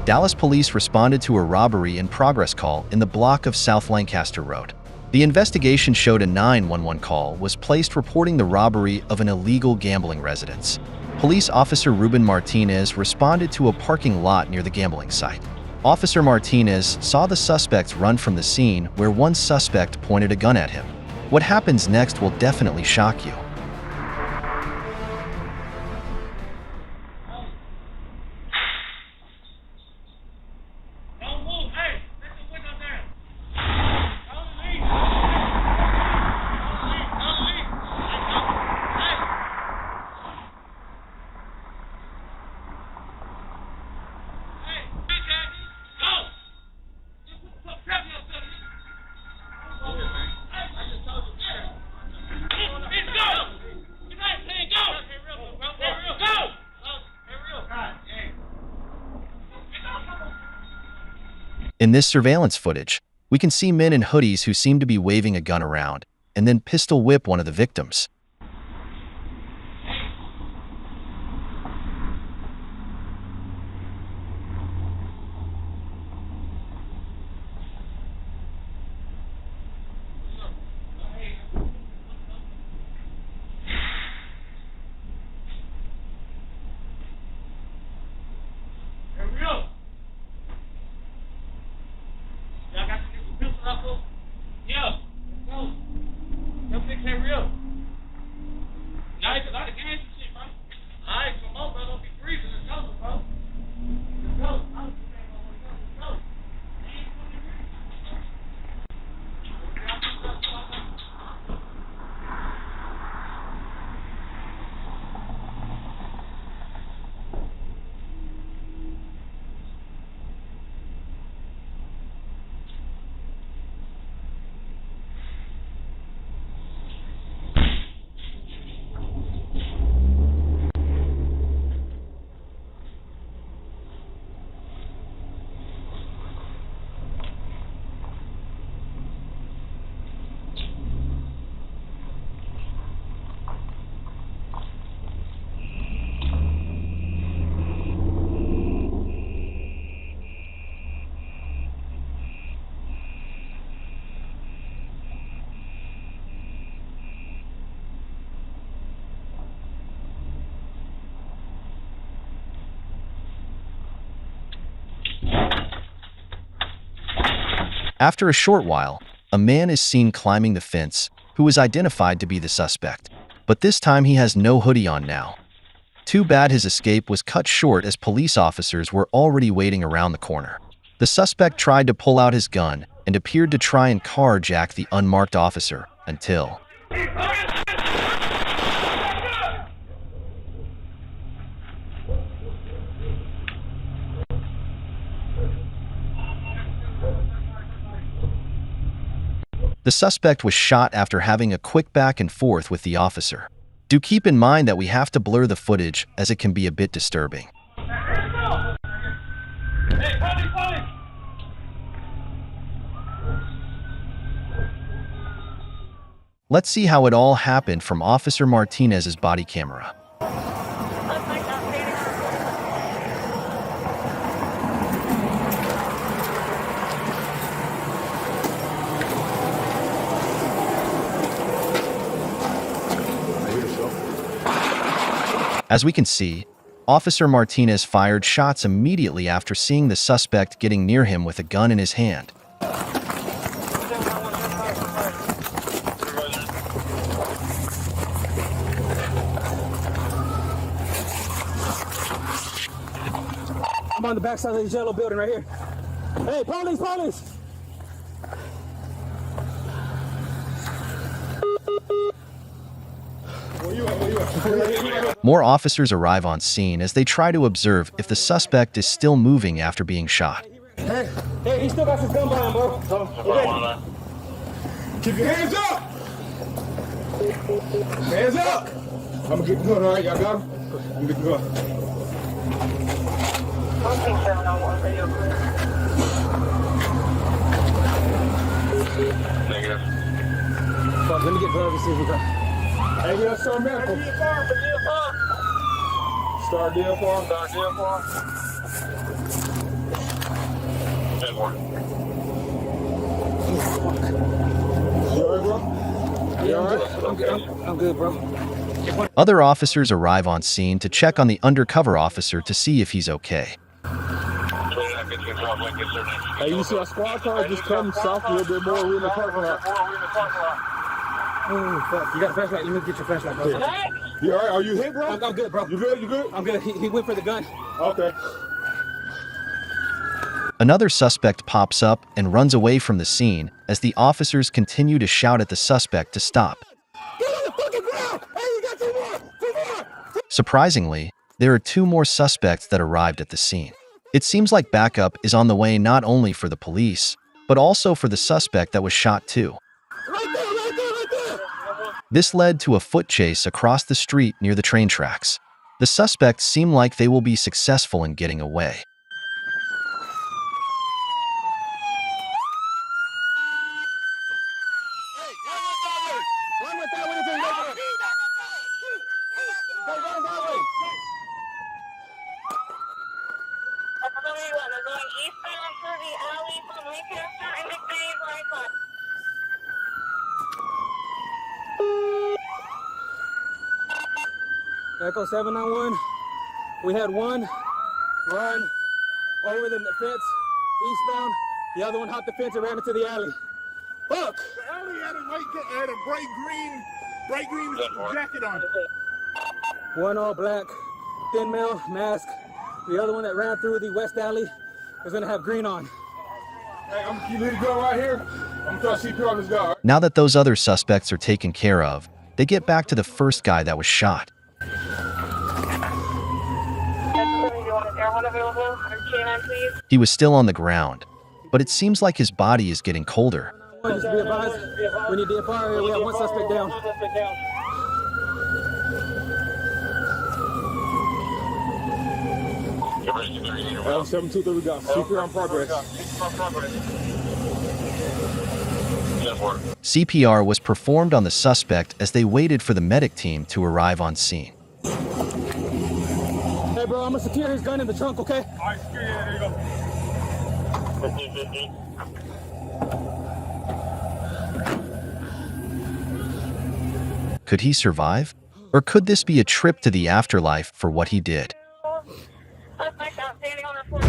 Dallas police responded to a robbery in progress call in the block of South Lancaster Road. The investigation showed a 911 call was placed reporting the robbery of an illegal gambling residence. Police officer Ruben Martinez responded to a parking lot near the gambling site. Officer Martinez saw the suspects run from the scene where one suspect pointed a gun at him. What happens next will definitely shock you. In this surveillance footage, we can see men in hoodies who seem to be waving a gun around and then pistol whip one of the victims. After a short while, a man is seen climbing the fence who is identified to be the suspect. But this time he has no hoodie on now. Too bad his escape was cut short as police officers were already waiting around the corner. The suspect tried to pull out his gun and appeared to try and carjack the unmarked officer until... The suspect was shot after having a quick back and forth with the officer. Do keep in mind that we have to blur the footage as it can be a bit disturbing. Let's see how it all happened from Officer Martinez's body camera. As we can see, Officer Martinez fired shots immediately after seeing the suspect getting near him with a gun in his hand. I'm on the backside of this yellow building right here. Hey, police, police! More officers arrive on scene as they try to observe if the suspect is still moving after being shot. Hey, he still got his gun by him, bro. Keep your hands up! Hands up! I'm gonna get the gun, all right? Y'all got him? I'm gonna get the gun. Negative. Fuck, let me get drugs and see if we got. Hey, we got Star Medical. Star deal for him. I'm good, bro. Other officers arrive on scene to check on the undercover officer to see if he's okay. Hey, you see our squad car just come south a little bit more. We're in the parking lot. Oh, fuck. You got a flashlight? Let me get your flashlight, bro. You all right? Are you hit, bro? I'm good, bro. You good? You good? I'm good. He went for the gun. Okay. Another suspect pops up and runs away from the scene as the officers continue to shout at the suspect to stop. Get on the fucking ground! Hey, you got two more! Two more! Surprisingly, there are 2 more suspects that arrived at the scene. It seems like backup is on the way not only for the police, but also for the suspect that was shot too. Right there, right there, right there! This led to a foot chase across the street near the train tracks. The suspects seem like they will be successful in getting away. One with that one is in right there. Go that way. They're going eastbound through the alley from Lancaster and McDade right on. Echo 791. We had one run over the fence eastbound. The other one hopped the fence and ran into the alley. Fuck! The alley had a bright green jacket on. One all black, thin male, mask. The other one that ran through the west alley was gonna have green on. Hey, you need to go right here. I'm trying to CPR on this guy. Now that those other suspects are taken care of, they get back to the first guy that was shot. He was still on the ground, but it seems like his body is getting colder. Just be advised, we need DFR here. We have one suspect down. L723, we got CPR in progress. CPR was performed on the suspect as they waited for the medic team to arrive on scene. Hey, bro, I'm gonna secure his gun in the trunk, okay? All right, secure, yeah, there you go. Could he survive? Or could this be a trip to the afterlife for what he did? Suspect outstanding on the floor.